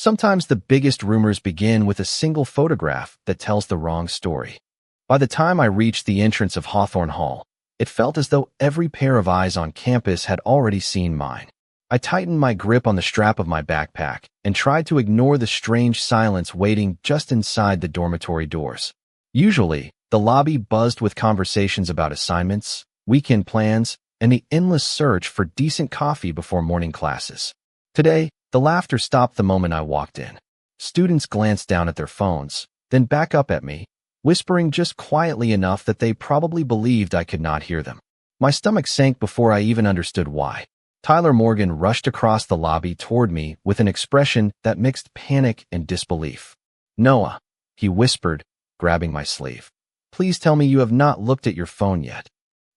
Sometimes the biggest rumors begin with a single photograph that tells the wrong story. By the time I reached the entrance of Hawthorne Hall, it felt as though every pair of eyes on campus had already seen mine. I tightened my grip on the strap of my backpack and tried to ignore the strange silence waiting just inside the dormitory doors. Usually, the lobby buzzed with conversations about assignments, weekend plans, and the endless search for decent coffee before morning classes. Today, the laughter stopped the moment I walked in. Students glanced down at their phones, then back up at me, whispering just quietly enough that they probably believed I could not hear them. My stomach sank before I even understood why. Tyler Morgan rushed across the lobby toward me with an expression that mixed panic and disbelief. "Noah," he whispered, grabbing my sleeve. "Please tell me you have not looked at your phone yet."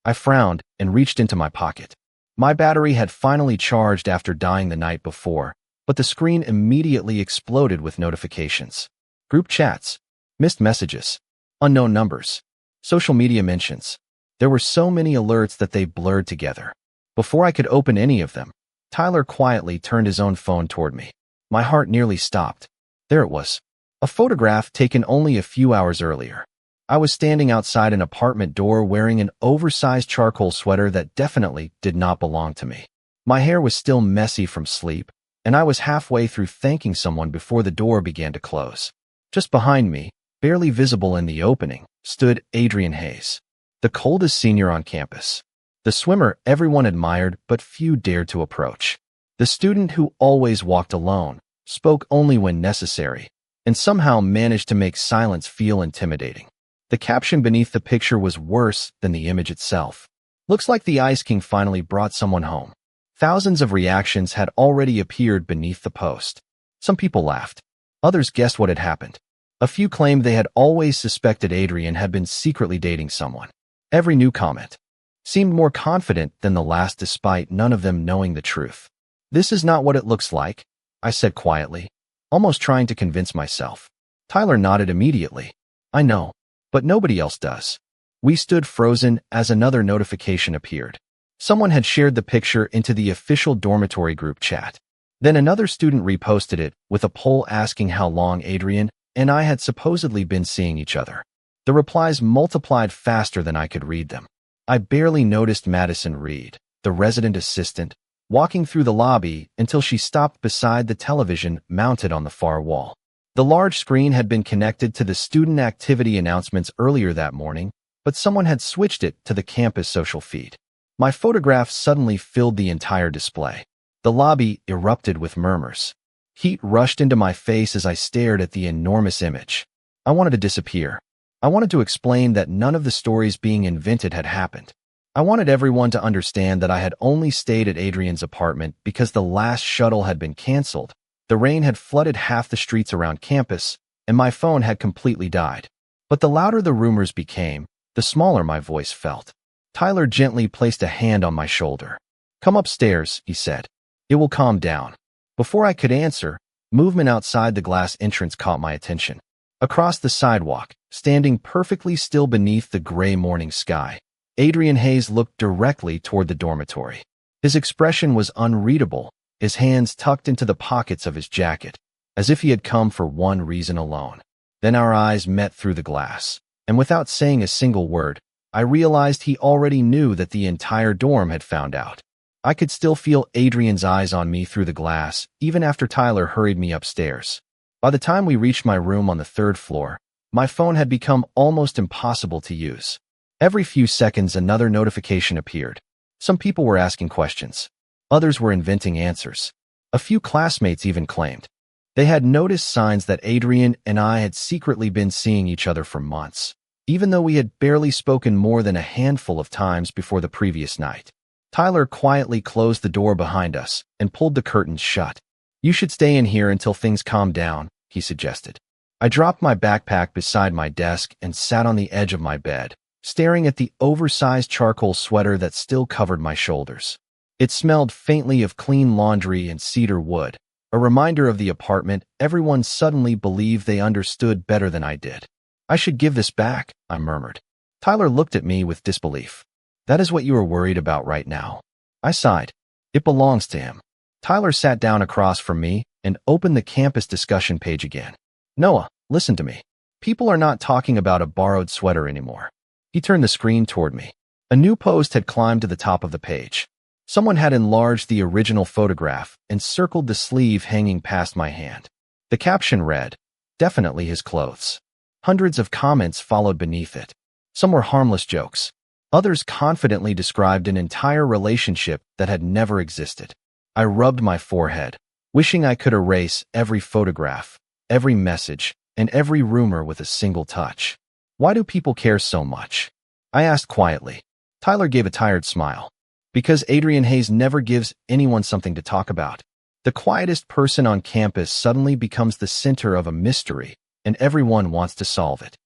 I frowned and reached into my pocket. My battery had finally charged after dying the night before, but the screen immediately exploded with notifications. Group chats, missed messages, unknown numbers, social media mentions. There were so many alerts that they blurred together. Before I could open any of them, Tyler quietly turned his own phone toward me. My heart nearly stopped. There it was. A photograph taken only a few hours earlier. I was standing outside an apartment door wearing an oversized charcoal sweater that definitely did not belong to me. My hair was still messy from sleep, and I was halfway through thanking someone before the door began to close. Just behind me, barely visible in the opening, stood Adrian Hayes, the coldest senior on campus. The swimmer everyone admired but few dared to approach. The student who always walked alone, spoke only when necessary, and somehow managed to make silence feel intimidating. The caption beneath the picture was worse than the image itself. "Looks like the Ice King finally brought someone home." Thousands of reactions had already appeared beneath the post. Some people laughed. Others guessed what had happened. A few claimed they had always suspected Adrian had been secretly dating someone. Every new comment seemed more confident than the last despite none of them knowing the truth. "This is not what it looks like," I said quietly, almost trying to convince myself. Tyler nodded immediately. "I know, but nobody else does." We stood frozen as another notification appeared. Someone had shared the picture into the official dormitory group chat. Then another student reposted it with a poll asking how long Adrian and I had supposedly been seeing each other. The replies multiplied faster than I could read them. I barely noticed Madison Reed, the resident assistant, walking through the lobby until she stopped beside the television mounted on the far wall. The large screen had been connected to the student activity announcements earlier that morning, but someone had switched it to the campus social feed. My photograph suddenly filled the entire display. The lobby erupted with murmurs. Heat rushed into my face as I stared at the enormous image. I wanted to disappear. I wanted to explain that none of the stories being invented had happened. I wanted everyone to understand that I had only stayed at Adrian's apartment because the last shuttle had been canceled. The rain had flooded half the streets around campus, and my phone had completely died. But the louder the rumors became, the smaller my voice felt. Tyler gently placed a hand on my shoulder. "Come upstairs," he said. "It will calm down." Before I could answer, movement outside the glass entrance caught my attention. Across the sidewalk, standing perfectly still beneath the gray morning sky, Adrian Hayes looked directly toward the dormitory. His expression was unreadable, his hands tucked into the pockets of his jacket, as if he had come for one reason alone. Then our eyes met through the glass, and without saying a single word, I realized he already knew that the entire dorm had found out. I could still feel Adrian's eyes on me through the glass, even after Tyler hurried me upstairs. By the time we reached my room on the third floor, my phone had become almost impossible to use. Every few seconds, another notification appeared. Some people were asking questions. Others were inventing answers. A few classmates even claimed they had noticed signs that Adrian and I had secretly been seeing each other for months, even though we had barely spoken more than a handful of times before the previous night. Tyler quietly closed the door behind us and pulled the curtains shut. "You should stay in here until things calm down," he suggested. I dropped my backpack beside my desk and sat on the edge of my bed, staring at the oversized charcoal sweater that still covered my shoulders. It smelled faintly of clean laundry and cedar wood, a reminder of the apartment everyone suddenly believed they understood better than I did. "I should give this back," I murmured. Tyler looked at me with disbelief. "That is what you are worried about right now." I sighed. "It belongs to him." Tyler sat down across from me, and opened the campus discussion page again. Noah, listen to me. People are not talking about a borrowed sweater anymore. He turned the screen toward me. A new post had climbed to the top of the page. Someone had enlarged the original photograph and circled the sleeve hanging past my hand. The caption read, "Definitely his clothes." Hundreds of comments followed beneath it. Some were harmless jokes. Others confidently described an entire relationship that had never existed. I rubbed my forehead, wishing I could erase every photograph, every message, and every rumor with a single touch. Why do people care so much? I asked quietly. Tyler gave a tired smile. Because Adrian Hayes never gives anyone something to talk about. The quietest person on campus suddenly becomes the center of a mystery, and everyone wants to solve it.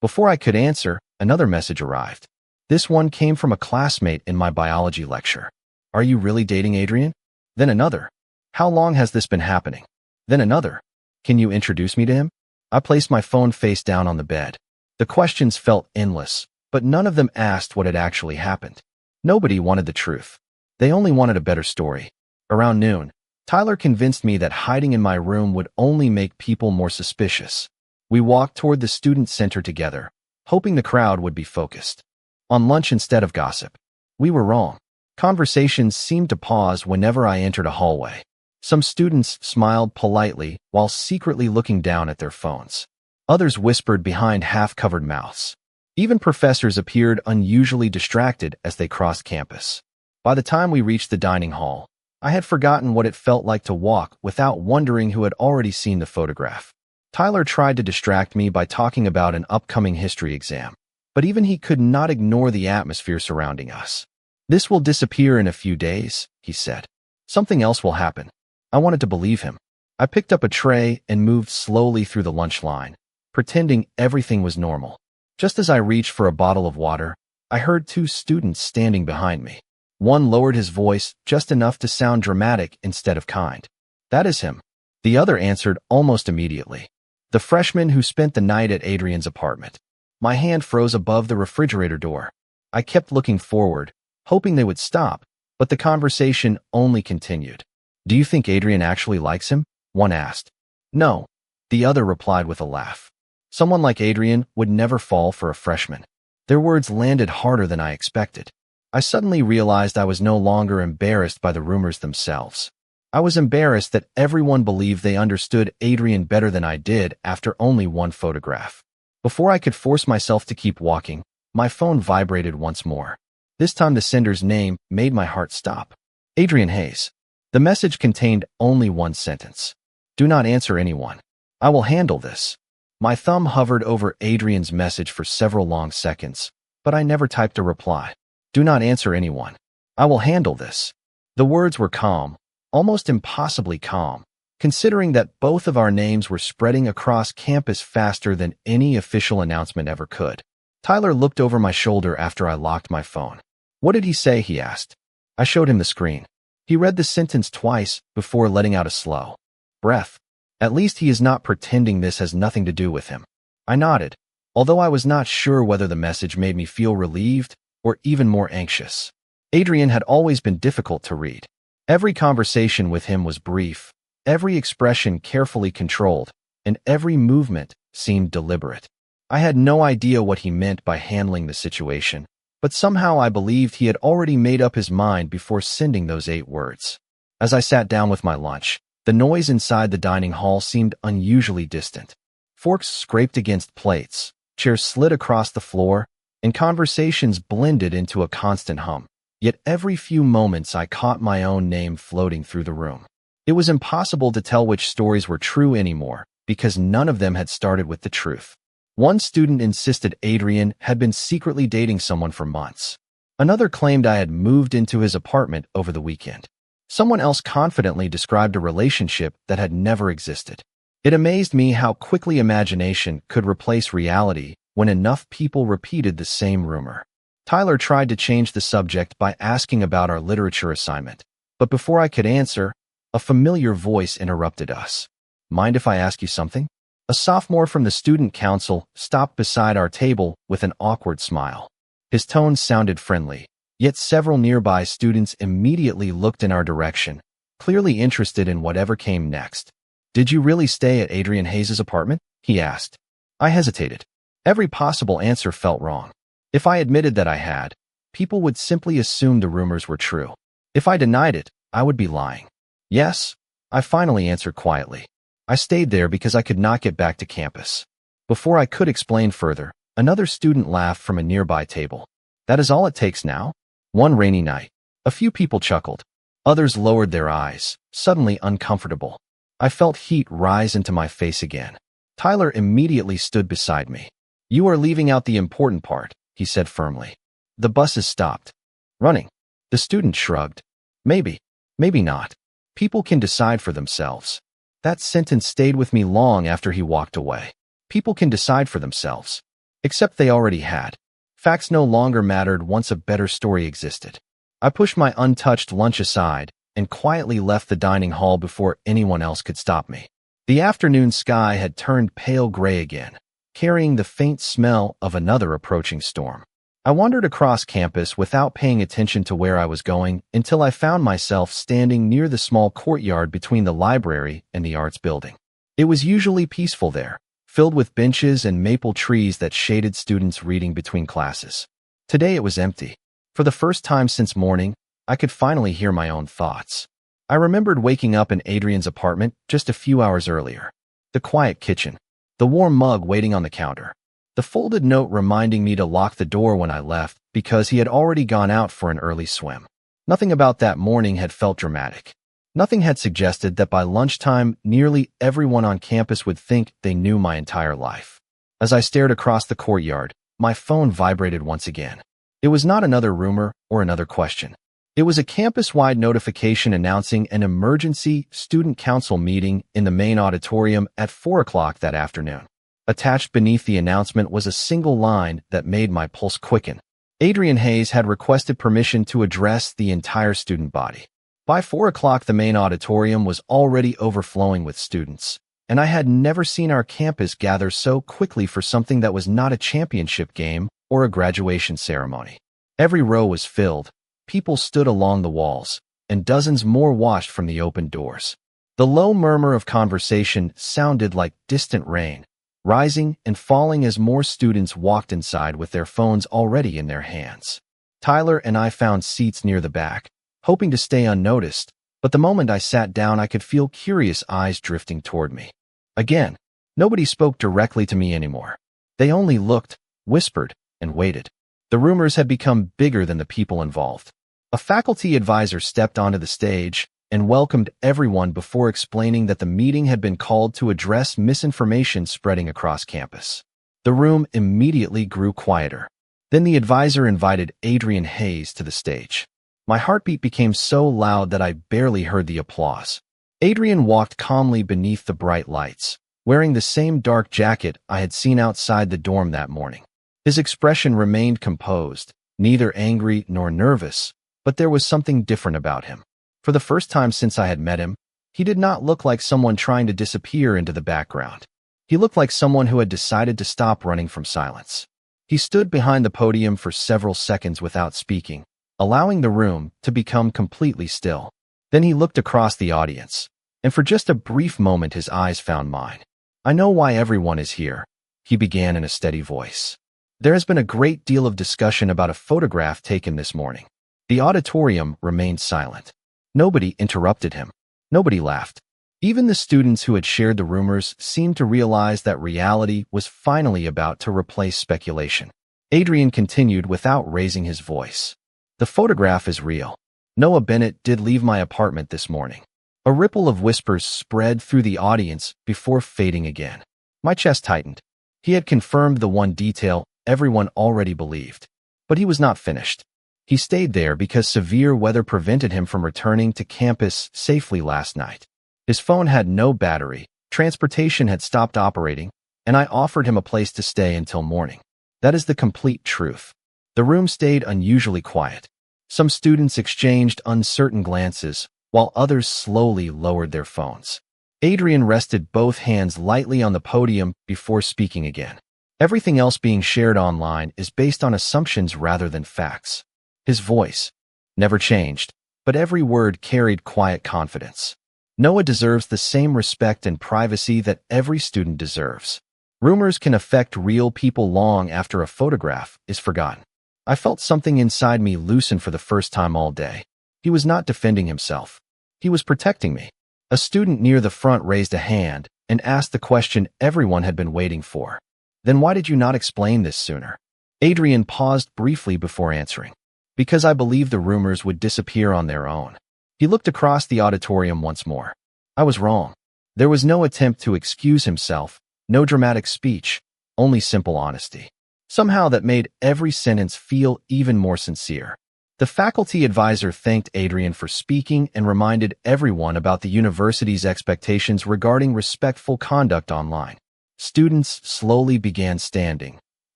Before I could answer, another message arrived. This one came from a classmate in my biology lecture. Are you really dating Adrian? Then another. How long has this been happening? Then another. Can you introduce me to him? I placed my phone face down on the bed. The questions felt endless, but none of them asked what had actually happened. Nobody wanted the truth. They only wanted a better story. Around noon, Tyler convinced me that hiding in my room would only make people more suspicious. We walked toward the student center together, hoping the crowd would be focused on lunch instead of gossip. We were wrong. Conversations seemed to pause whenever I entered a hallway. Some students smiled politely while secretly looking down at their phones. Others whispered behind half-covered mouths. Even professors appeared unusually distracted as they crossed campus. By the time we reached the dining hall, I had forgotten what it felt like to walk without wondering who had already seen the photograph. Tyler tried to distract me by talking about an upcoming history exam, but even he could not ignore the atmosphere surrounding us. This will disappear in a few days, he said. Something else will happen. I wanted to believe him. I picked up a tray and moved slowly through the lunch line, pretending everything was normal. Just as I reached for a bottle of water, I heard two students standing behind me. One lowered his voice just enough to sound dramatic instead of kind. That is him. The other answered almost immediately. The freshman who spent the night at Adrian's apartment. My hand froze above the refrigerator door. I kept looking forward, hoping they would stop, but the conversation only continued. Do you think Adrian actually likes him? One asked. No, the other replied with a laugh. Someone like Adrian would never fall for a freshman. Their words landed harder than I expected. I suddenly realized I was no longer embarrassed by the rumors themselves. I was embarrassed that everyone believed they understood Adrian better than I did after only one photograph. Before I could force myself to keep walking, my phone vibrated once more. This time the sender's name made my heart stop. Adrian Hayes. The message contained only one sentence. Do not answer anyone. I will handle this. My thumb hovered over Adrian's message for several long seconds, but I never typed a reply. Do not answer anyone. I will handle this. The words were calm, almost impossibly calm, considering that both of our names were spreading across campus faster than any official announcement ever could. Tyler looked over my shoulder after I locked my phone. What did he say? He asked. I showed him the screen. He read the sentence twice before letting out a slow breath. At least he is not pretending this has nothing to do with him. I nodded, although I was not sure whether the message made me feel relieved or even more anxious. Adrian had always been difficult to read. Every conversation with him was brief, every expression carefully controlled, and every movement seemed deliberate. I had no idea what he meant by handling the situation, but somehow I believed he had already made up his mind before sending those 8 words. As I sat down with my lunch, the noise inside the dining hall seemed unusually distant. Forks scraped against plates, chairs slid across the floor, and conversations blended into a constant hum. Yet every few moments I caught my own name floating through the room. It was impossible to tell which stories were true anymore, because none of them had started with the truth. One student insisted Adrian had been secretly dating someone for months. Another claimed I had moved into his apartment over the weekend. Someone else confidently described a relationship that had never existed. It amazed me how quickly imagination could replace reality when enough people repeated the same rumor. Tyler tried to change the subject by asking about our literature assignment, but before I could answer, a familiar voice interrupted us. Mind if I ask you something? A sophomore from the student council stopped beside our table with an awkward smile. His tone sounded friendly, yet several nearby students immediately looked in our direction, clearly interested in whatever came next. Did you really stay at Adrian Hayes' apartment? He asked. I hesitated. Every possible answer felt wrong. If I admitted that I had, people would simply assume the rumors were true. If I denied it, I would be lying. Yes, I finally answered quietly. I stayed there because I could not get back to campus. Before I could explain further, another student laughed from a nearby table. That is all it takes now? One rainy night. A few people chuckled. Others lowered their eyes, suddenly uncomfortable. I felt heat rise into my face again. Tyler immediately stood beside me. You are leaving out the important part, he said firmly. The buses stopped. Running. The student shrugged. Maybe not. People can decide for themselves. That sentence stayed with me long after he walked away. People can decide for themselves. Except they already had. Facts no longer mattered once a better story existed. I pushed my untouched lunch aside and quietly left the dining hall before anyone else could stop me. The afternoon sky had turned pale gray again, carrying the faint smell of another approaching storm. I wandered across campus without paying attention to where I was going until I found myself standing near the small courtyard between the library and the arts building. It was usually peaceful there, filled with benches and maple trees that shaded students reading between classes. Today it was empty. For the first time since morning, I could finally hear my own thoughts. I remembered waking up in Adrian's apartment just a few hours earlier. The quiet kitchen, the warm mug waiting on the counter, the folded note reminding me to lock the door when I left because he had already gone out for an early swim. Nothing about that morning had felt dramatic. Nothing had suggested that by lunchtime, nearly everyone on campus would think they knew my entire life. As I stared across the courtyard, my phone vibrated once again. It was not another rumor or another question. It was a campus-wide notification announcing an emergency student council meeting in the main auditorium at 4 o'clock that afternoon. Attached beneath the announcement was a single line that made my pulse quicken. Adrian Hayes had requested permission to address the entire student body. By 4 o'clock, the main auditorium was already overflowing with students, and I had never seen our campus gather so quickly for something that was not a championship game or a graduation ceremony. Every row was filled, people stood along the walls, and dozens more watched from the open doors. The low murmur of conversation sounded like distant rain, rising and falling as more students walked inside with their phones already in their hands. Tyler and I found seats near the back, hoping to stay unnoticed, but the moment I sat down I could feel curious eyes drifting toward me. Again, nobody spoke directly to me anymore. They only looked, whispered, and waited. The rumors had become bigger than the people involved. A faculty advisor stepped onto the stage and welcomed everyone before explaining that the meeting had been called to address misinformation spreading across campus. The room immediately grew quieter. Then the advisor invited Adrian Hayes to the stage. My heartbeat became so loud that I barely heard the applause. Adrian walked calmly beneath the bright lights, wearing the same dark jacket I had seen outside the dorm that morning. His expression remained composed, neither angry nor nervous, but there was something different about him. For the first time since I had met him, he did not look like someone trying to disappear into the background. He looked like someone who had decided to stop running from silence. He stood behind the podium for several seconds without speaking, allowing the room to become completely still. Then he looked across the audience, and for just a brief moment his eyes found mine. I know why everyone is here, he began in a steady voice. There has been a great deal of discussion about a photograph taken this morning. The auditorium remained silent. Nobody interrupted him. Nobody laughed. Even the students who had shared the rumors seemed to realize that reality was finally about to replace speculation. Adrian continued without raising his voice. The photograph is real. Noah Bennett did leave my apartment this morning. A ripple of whispers spread through the audience before fading again. My chest tightened. He had confirmed the one detail everyone already believed. But he was not finished. He stayed there because severe weather prevented him from returning to campus safely last night. His phone had no battery, transportation had stopped operating, and I offered him a place to stay until morning. That is the complete truth. The room stayed unusually quiet. Some students exchanged uncertain glances, while others slowly lowered their phones. Adrian rested both hands lightly on the podium before speaking again. Everything else being shared online is based on assumptions rather than facts. His voice never changed, but every word carried quiet confidence. Noah deserves the same respect and privacy that every student deserves. Rumors can affect real people long after a photograph is forgotten. I felt something inside me loosen for the first time all day. He was not defending himself. He was protecting me. A student near the front raised a hand and asked the question everyone had been waiting for. Then why did you not explain this sooner? Adrian paused briefly before answering. Because I believed the rumors would disappear on their own. He looked across the auditorium once more. I was wrong. There was no attempt to excuse himself, no dramatic speech, only simple honesty. Somehow that made every sentence feel even more sincere. The faculty advisor thanked Adrian for speaking and reminded everyone about the university's expectations regarding respectful conduct online. Students slowly began standing,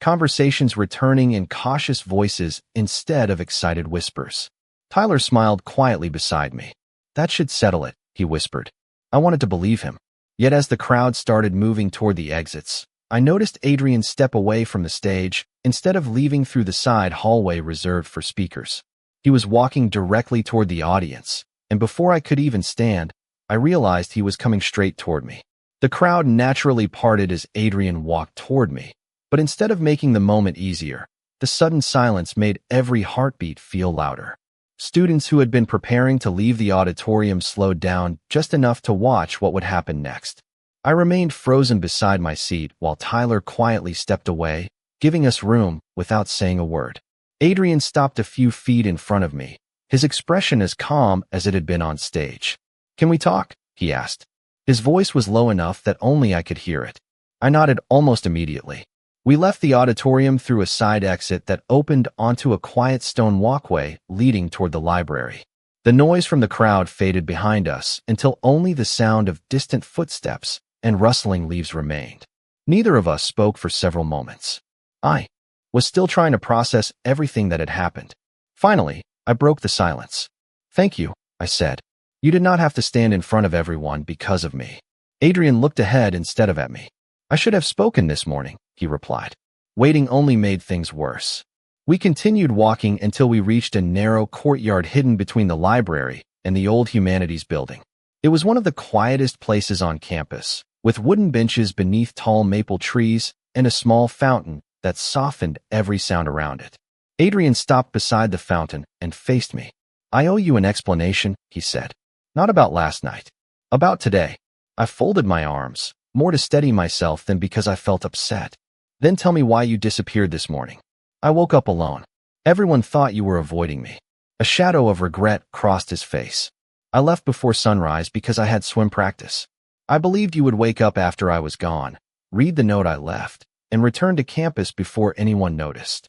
conversations returning in cautious voices instead of excited whispers. Tyler smiled quietly beside me. That should settle it, he whispered. I wanted to believe him. Yet as the crowd started moving toward the exits, I noticed Adrian step away from the stage instead of leaving through the side hallway reserved for speakers. He was walking directly toward the audience, and before I could even stand, I realized he was coming straight toward me. The crowd naturally parted as Adrian walked toward me, but instead of making the moment easier, the sudden silence made every heartbeat feel louder. Students who had been preparing to leave the auditorium slowed down just enough to watch what would happen next. I remained frozen beside my seat while Tyler quietly stepped away, giving us room without saying a word. Adrian stopped a few feet in front of me, his expression as calm as it had been on stage. Can we talk? He asked. His voice was low enough that only I could hear it. I nodded almost immediately. We left the auditorium through a side exit that opened onto a quiet stone walkway leading toward the library. The noise from the crowd faded behind us until only the sound of distant footsteps and rustling leaves remained. Neither of us spoke for several moments. I was still trying to process everything that had happened. Finally, I broke the silence. Thank you, I said. You did not have to stand in front of everyone because of me. Adrian looked ahead instead of at me. I should have spoken this morning, he replied. Waiting only made things worse. We continued walking until we reached a narrow courtyard hidden between the library and the old humanities building. It was one of the quietest places on campus, with wooden benches beneath tall maple trees and a small fountain that softened every sound around it. Adrian stopped beside the fountain and faced me. I owe you an explanation, he said. Not about last night. About today. I folded my arms, more to steady myself than because I felt upset. Then tell me why you disappeared this morning. I woke up alone. Everyone thought you were avoiding me. A shadow of regret crossed his face. I left before sunrise because I had swim practice. I believed you would wake up after I was gone, read the note I left, and return to campus before anyone noticed.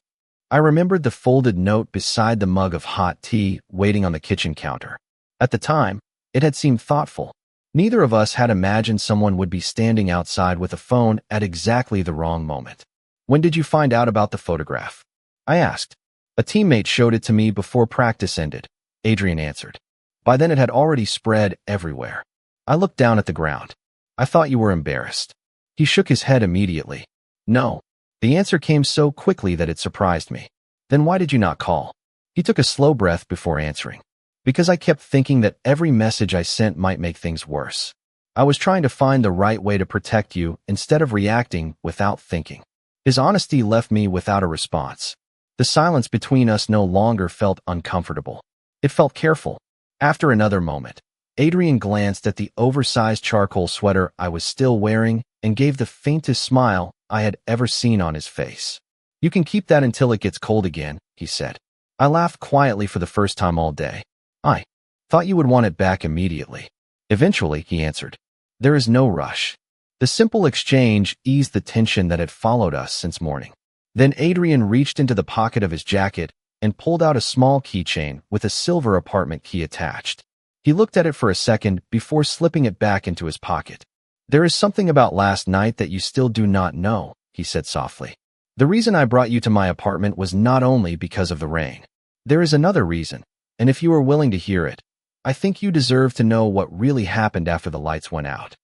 I remembered the folded note beside the mug of hot tea waiting on the kitchen counter. At the time, it had seemed thoughtful. Neither of us had imagined someone would be standing outside with a phone at exactly the wrong moment. When did you find out about the photograph? I asked. A teammate showed it to me before practice ended, Adrian answered. By then it had already spread everywhere. I looked down at the ground. I thought you were embarrassed. He shook his head immediately. No. The answer came so quickly that it surprised me. Then why did you not call? He took a slow breath before answering. Because I kept thinking that every message I sent might make things worse. I was trying to find the right way to protect you instead of reacting without thinking. His honesty left me without a response. The silence between us no longer felt uncomfortable. It felt careful. After another moment, Adrian glanced at the oversized charcoal sweater I was still wearing and gave the faintest smile I had ever seen on his face. You can keep that until it gets cold again, he said. I laughed quietly for the first time all day. I thought you would want it back immediately. Eventually, he answered. There is no rush. The simple exchange eased the tension that had followed us since morning. Then Adrian reached into the pocket of his jacket and pulled out a small keychain with a silver apartment key attached. He looked at it for a second before slipping it back into his pocket. There is something about last night that you still do not know, he said softly. The reason I brought you to my apartment was not only because of the rain. There is another reason, and if you are willing to hear it, I think you deserve to know what really happened after the lights went out.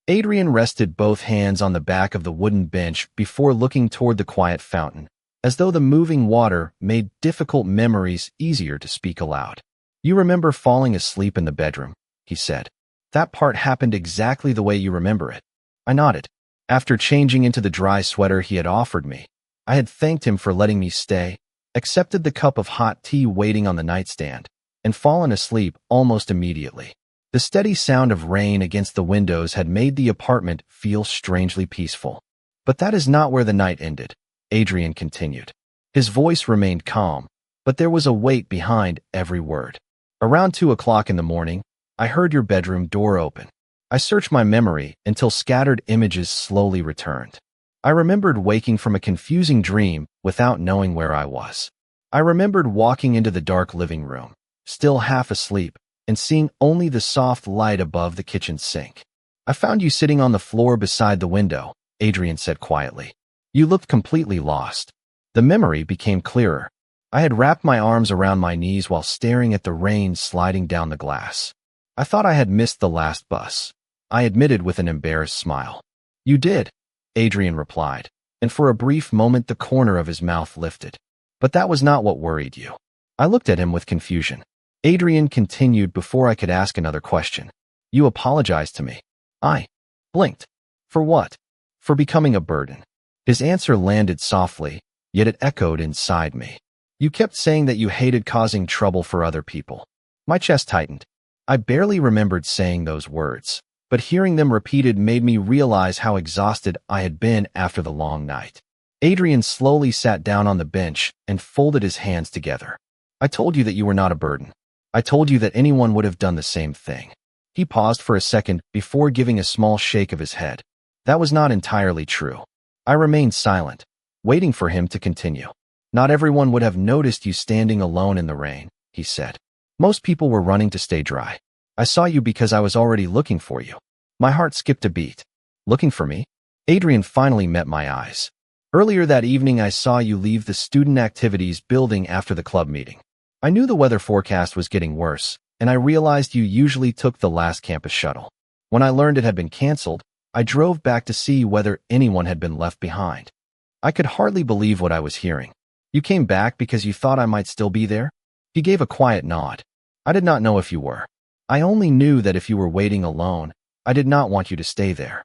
Adrian rested both hands on the back of the wooden bench before looking toward the quiet fountain, as though the moving water made difficult memories easier to speak aloud. You remember falling asleep in the bedroom, he said. That part happened exactly the way you remember it. I nodded. After changing into the dry sweater he had offered me, I had thanked him for letting me stay, accepted the cup of hot tea waiting on the nightstand, and fallen asleep almost immediately. The steady sound of rain against the windows had made the apartment feel strangely peaceful. But that is not where the night ended, Adrian continued. His voice remained calm, but there was a weight behind every word. Around 2 o'clock in the morning, I heard your bedroom door open. I searched my memory until scattered images slowly returned. I remembered waking from a confusing dream without knowing where I was. I remembered walking into the dark living room, still half asleep, and seeing only the soft light above the kitchen sink. I found you sitting on the floor beside the window, Adrian said quietly. You looked completely lost. The memory became clearer. I had wrapped my arms around my knees while staring at the rain sliding down the glass. I thought I had missed the last bus. I admitted with an embarrassed smile. You did, Adrian replied, and for a brief moment the corner of his mouth lifted. But that was not what worried you. I looked at him with confusion. Adrian continued before I could ask another question. You apologized to me. I blinked. For what? For becoming a burden. His answer landed softly, yet it echoed inside me. You kept saying that you hated causing trouble for other people. My chest tightened. I barely remembered saying those words, but hearing them repeated made me realize how exhausted I had been after the long night. Adrian slowly sat down on the bench and folded his hands together. I told you that you were not a burden. I told you that anyone would have done the same thing. He paused for a second before giving a small shake of his head. That was not entirely true. I remained silent, waiting for him to continue. Not everyone would have noticed you standing alone in the rain, he said. Most people were running to stay dry. I saw you because I was already looking for you. My heart skipped a beat. Looking for me? Adrian finally met my eyes. Earlier that evening I saw you leave the student activities building after the club meeting. I knew the weather forecast was getting worse, and I realized you usually took the last campus shuttle. When I learned it had been canceled, I drove back to see whether anyone had been left behind. I could hardly believe what I was hearing. You came back because you thought I might still be there? He gave a quiet nod. I did not know if you were. I only knew that if you were waiting alone, I did not want you to stay there.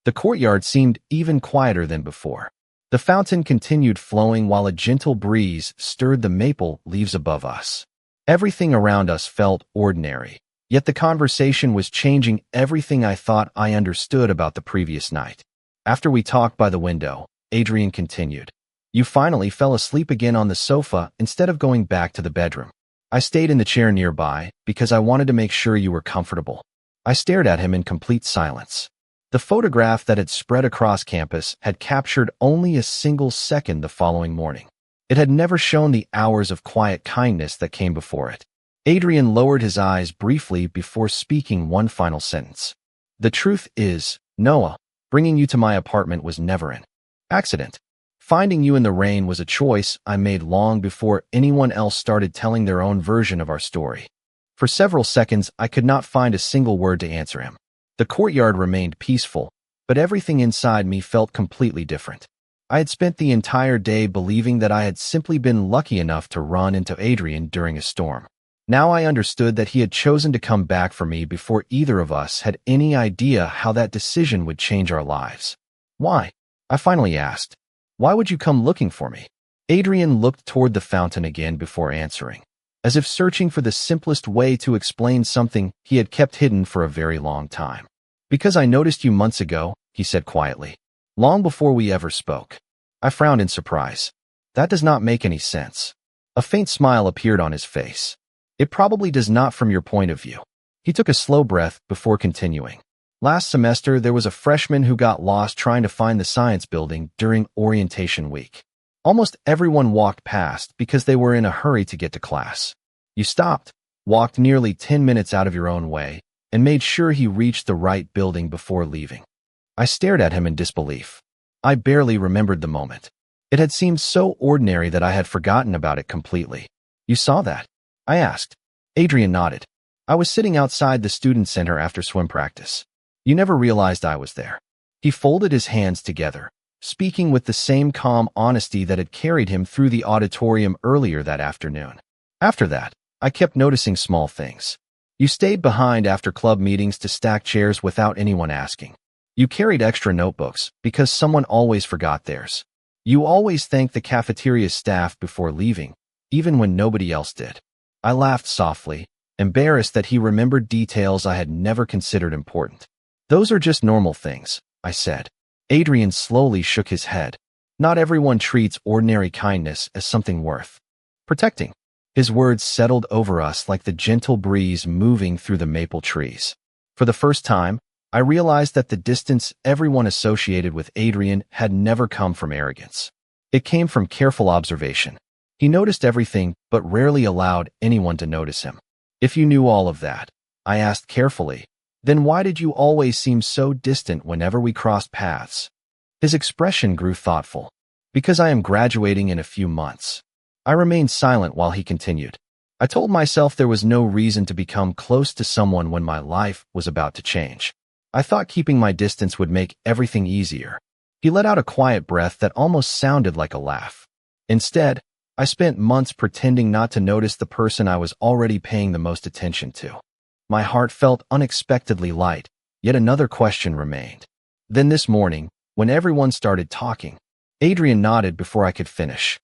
The courtyard seemed even quieter than before. The fountain continued flowing while a gentle breeze stirred the maple leaves above us. Everything around us felt ordinary, yet the conversation was changing everything I thought I understood about the previous night. After we talked by the window, Adrian continued. You finally fell asleep again on the sofa instead of going back to the bedroom. I stayed in the chair nearby because I wanted to make sure you were comfortable. I stared at him in complete silence. The photograph that had spread across campus had captured only a single second the following morning. It had never shown the hours of quiet kindness that came before it. Adrian lowered his eyes briefly before speaking one final sentence. The truth is, Noah, bringing you to my apartment was never an accident. Finding you in the rain was a choice I made long before anyone else started telling their own version of our story. For several seconds, I could not find a single word to answer him. The courtyard remained peaceful, but everything inside me felt completely different. I had spent the entire day believing that I had simply been lucky enough to run into Adrian during a storm. Now I understood that he had chosen to come back for me before either of us had any idea how that decision would change our lives. Why? I finally asked. Why would you come looking for me? Adrian looked toward the fountain again before answering, as if searching for the simplest way to explain something he had kept hidden for a very long time. Because I noticed you months ago, he said quietly, long before we ever spoke. I frowned in surprise. That does not make any sense. A faint smile appeared on his face. It probably does not from your point of view. He took a slow breath before continuing. Last semester, there was a freshman who got lost trying to find the science building during orientation week. Almost everyone walked past because they were in a hurry to get to class. You stopped, walked nearly 10 minutes out of your own way, and made sure he reached the right building before leaving. I stared at him in disbelief. I barely remembered the moment. It had seemed so ordinary that I had forgotten about it completely. You saw that? I asked. Adrian nodded. I was sitting outside the student center after swim practice. You never realized I was there. He folded his hands together, speaking with the same calm honesty that had carried him through the auditorium earlier that afternoon. After that, I kept noticing small things. You stayed behind after club meetings to stack chairs without anyone asking. You carried extra notebooks because someone always forgot theirs. You always thanked the cafeteria staff before leaving, even when nobody else did. I laughed softly, embarrassed that he remembered details I had never considered important. Those are just normal things, I said. Adrian slowly shook his head. Not everyone treats ordinary kindness as something worth protecting. His words settled over us like the gentle breeze moving through the maple trees. For the first time, I realized that the distance everyone associated with Adrian had never come from arrogance. It came from careful observation. He noticed everything but rarely allowed anyone to notice him. If you knew all of that, I asked carefully, then why did you always seem so distant whenever we crossed paths? His expression grew thoughtful. Because I am graduating in a few months. I remained silent while he continued. I told myself there was no reason to become close to someone when my life was about to change. I thought keeping my distance would make everything easier. He let out a quiet breath that almost sounded like a laugh. Instead, I spent months pretending not to notice the person I was already paying the most attention to. My heart felt unexpectedly light, yet another question remained. Then this morning, when everyone started talking, Adrian nodded before I could finish.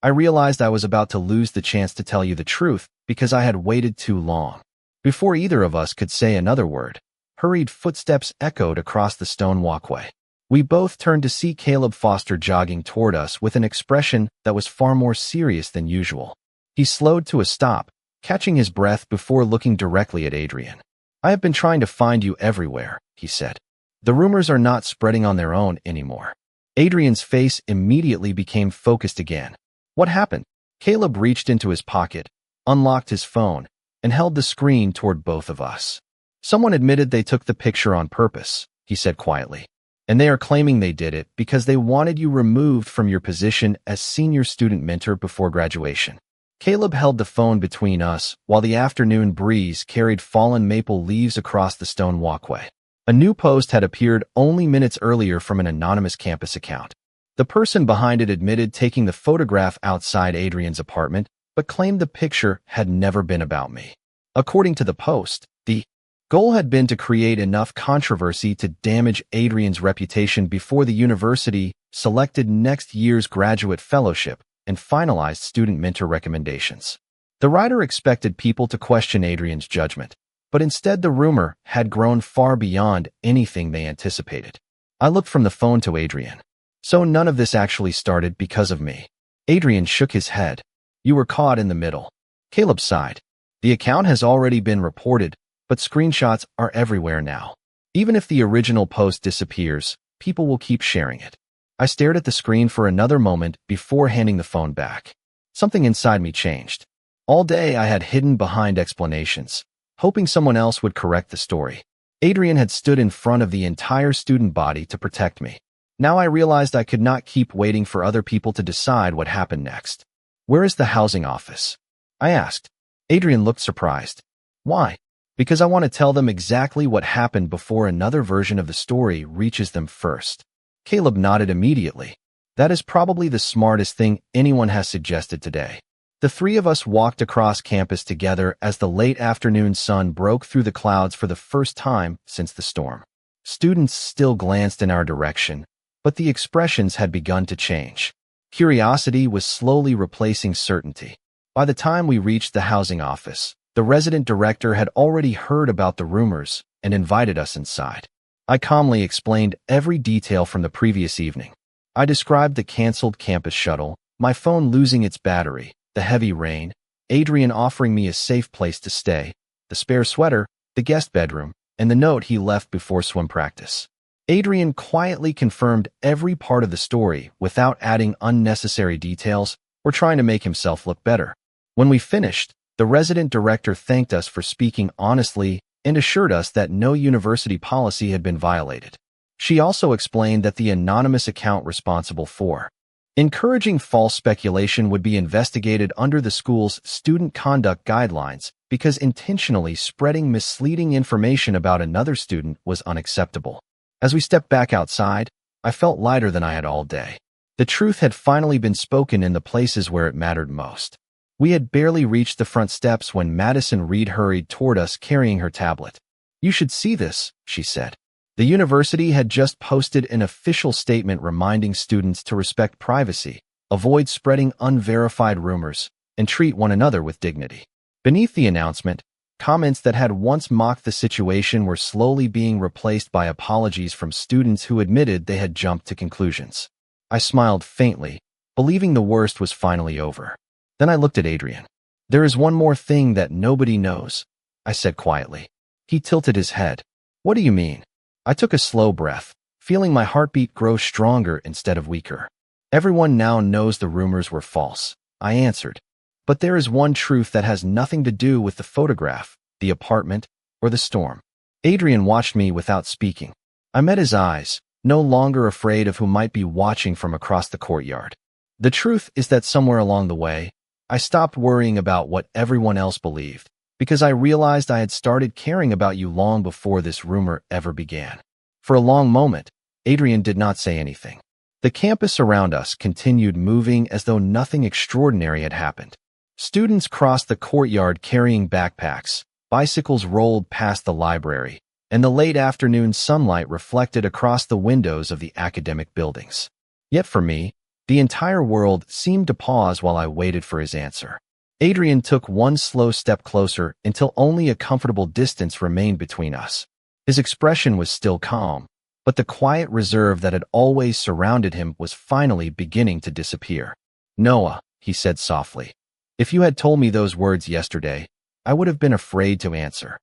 I realized I was about to lose the chance to tell you the truth because I had waited too long. Before either of us could say another word, hurried footsteps echoed across the stone walkway. We both turned to see Caleb Foster jogging toward us with an expression that was far more serious than usual. He slowed to a stop, catching his breath before looking directly at Adrian. I have been trying to find you everywhere, he said. The rumors are not spreading on their own anymore. Adrian's face immediately became focused again. What happened? Caleb reached into his pocket, unlocked his phone, and held the screen toward both of us. Someone admitted they took the picture on purpose, he said quietly. And they are claiming they did it because they wanted you removed from your position as senior student mentor before graduation. Caleb held the phone between us while the afternoon breeze carried fallen maple leaves across the stone walkway. A new post had appeared only minutes earlier from an anonymous campus account. The person behind it admitted taking the photograph outside Adrian's apartment, but claimed the picture had never been about me. According to the post, the goal had been to create enough controversy to damage Adrian's reputation before the university selected next year's graduate fellowship and finalized student mentor recommendations. The writer expected people to question Adrian's judgment, but instead the rumor had grown far beyond anything they anticipated. I looked from the phone to Adrian. So none of this actually started because of me. Adrian shook his head. You were caught in the middle. Caleb sighed. The account has already been reported, but screenshots are everywhere now. Even if the original post disappears, people will keep sharing it. I stared at the screen for another moment before handing the phone back. Something inside me changed. All day I had hidden behind explanations, hoping someone else would correct the story. Adrian had stood in front of the entire student body to protect me. Now I realized I could not keep waiting for other people to decide what happened next. Where is the housing office? I asked. Adrian looked surprised. Why? Because I want to tell them exactly what happened before another version of the story reaches them first. Caleb nodded immediately. That is probably the smartest thing anyone has suggested today. The three of us walked across campus together as the late afternoon sun broke through the clouds for the first time since the storm. Students still glanced in our direction, but the expressions had begun to change. Curiosity was slowly replacing certainty. By the time we reached the housing office, the resident director had already heard about the rumors and invited us inside. I calmly explained every detail from the previous evening. I described the canceled campus shuttle, my phone losing its battery, the heavy rain, Adrian offering me a safe place to stay, the spare sweater, the guest bedroom, and the note he left before swim practice. Adrian quietly confirmed every part of the story without adding unnecessary details or trying to make himself look better. When we finished, the resident director thanked us for speaking honestly and assured us that no university policy had been violated. She also explained that the anonymous account responsible for encouraging false speculation would be investigated under the school's student conduct guidelines because intentionally spreading misleading information about another student was unacceptable. As we stepped back outside, I felt lighter than I had all day. The truth had finally been spoken in the places where it mattered most. We had barely reached the front steps when Madison Reed hurried toward us carrying her tablet. "You should see this," she said. The university had just posted an official statement reminding students to respect privacy, avoid spreading unverified rumors, and treat one another with dignity. Beneath the announcement, comments that had once mocked the situation were slowly being replaced by apologies from students who admitted they had jumped to conclusions. I smiled faintly, believing the worst was finally over. Then I looked at Adrian. "There is one more thing that nobody knows," I said quietly. He tilted his head. "What do you mean?" I took a slow breath, feeling my heartbeat grow stronger instead of weaker. "Everyone now knows the rumors were false," I answered. "But there is one truth that has nothing to do with the photograph, the apartment, or the storm." Adrian watched me without speaking. I met his eyes, no longer afraid of who might be watching from across the courtyard. "The truth is that somewhere along the way, I stopped worrying about what everyone else believed, because I realized I had started caring about you long before this rumor ever began." For a long moment, Adrian did not say anything. The campus around us continued moving as though nothing extraordinary had happened. Students crossed the courtyard carrying backpacks, bicycles rolled past the library, and the late afternoon sunlight reflected across the windows of the academic buildings. Yet for me, the entire world seemed to pause while I waited for his answer. Adrian took one slow step closer until only a comfortable distance remained between us. His expression was still calm, but the quiet reserve that had always surrounded him was finally beginning to disappear. "Noah," he said softly, "if you had told me those words yesterday, I would have been afraid to answer."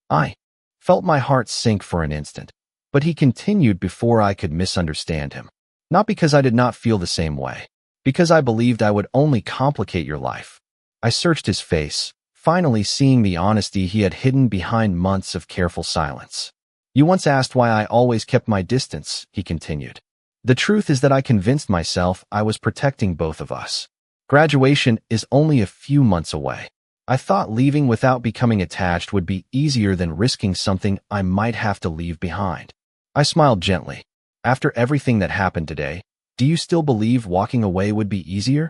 I felt my heart sink for an instant, but he continued before I could misunderstand him. "Not because I did not feel the same way, because I believed I would only complicate your life." I searched his face, finally seeing the honesty he had hidden behind months of careful silence. "You once asked why I always kept my distance," he continued. "The truth is that I convinced myself I was protecting both of us. Graduation is only a few months away. I thought leaving without becoming attached would be easier than risking something I might have to leave behind." I smiled gently. "After everything that happened today, do you still believe walking away would be easier?"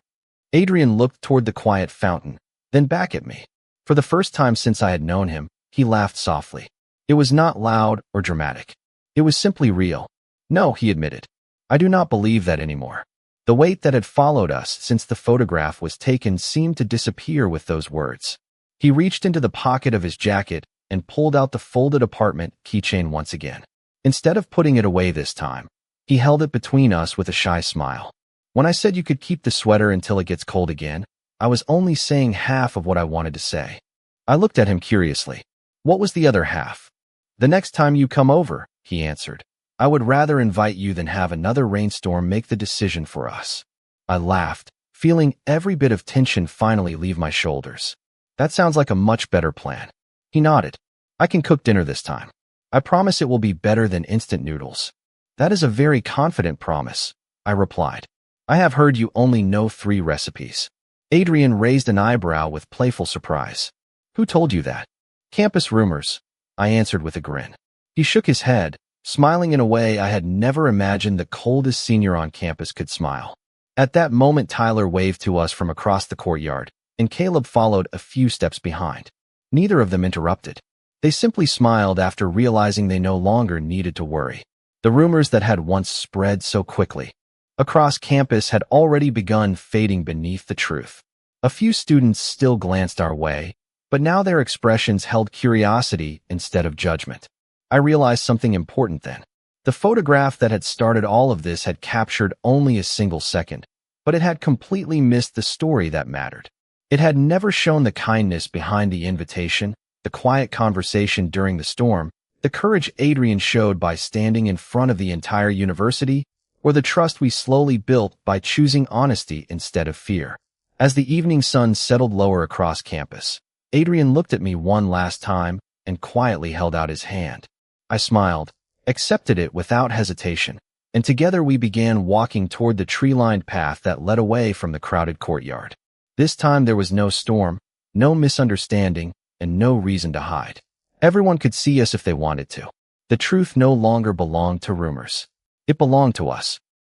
Adrian looked toward the quiet fountain, then back at me. For the first time since I had known him, he laughed softly. It was not loud or dramatic. It was simply real. "No," he admitted. "I do not believe that anymore." The weight that had followed us since the photograph was taken seemed to disappear with those words. He reached into the pocket of his jacket and pulled out the folded apartment keychain once again. Instead of putting it away this time, he held it between us with a shy smile. "When I said you could keep the sweater until it gets cold again, I was only saying half of what I wanted to say." I looked at him curiously. "What was the other half?" "The next time you come over," he answered. "I would rather invite you than have another rainstorm make the decision for us." I laughed, feeling every bit of tension finally leave my shoulders. "That sounds like a much better plan." He nodded. "I can cook dinner this time. I promise it will be better than instant noodles." "That is a very confident promise," I replied. "I have heard you only know 3 recipes." Adrian raised an eyebrow with playful surprise. "Who told you that?" "Campus rumors," I answered with a grin. He shook his head, smiling in a way I had never imagined the coldest senior on campus could smile. At that moment, Tyler waved to us from across the courtyard, and Caleb followed a few steps behind. Neither of them interrupted. They simply smiled after realizing they no longer needed to worry. The rumors that had once spread so quickly across campus had already begun fading beneath the truth. A few students still glanced our way, but now their expressions held curiosity instead of judgment. I realized something important then. The photograph that had started all of this had captured only a single second, but it had completely missed the story that mattered. It had never shown the kindness behind the invitation, the quiet conversation during the storm, the courage Adrian showed by standing in front of the entire university, or the trust we slowly built by choosing honesty instead of fear. As the evening sun settled lower across campus, Adrian looked at me one last time and quietly held out his hand. I smiled, accepted it without hesitation, and together we began walking toward the tree-lined path that led away from the crowded courtyard. This time there was no storm, no misunderstanding, and no reason to hide. Everyone could see us if they wanted to. The truth no longer belonged to rumors. It belonged to us.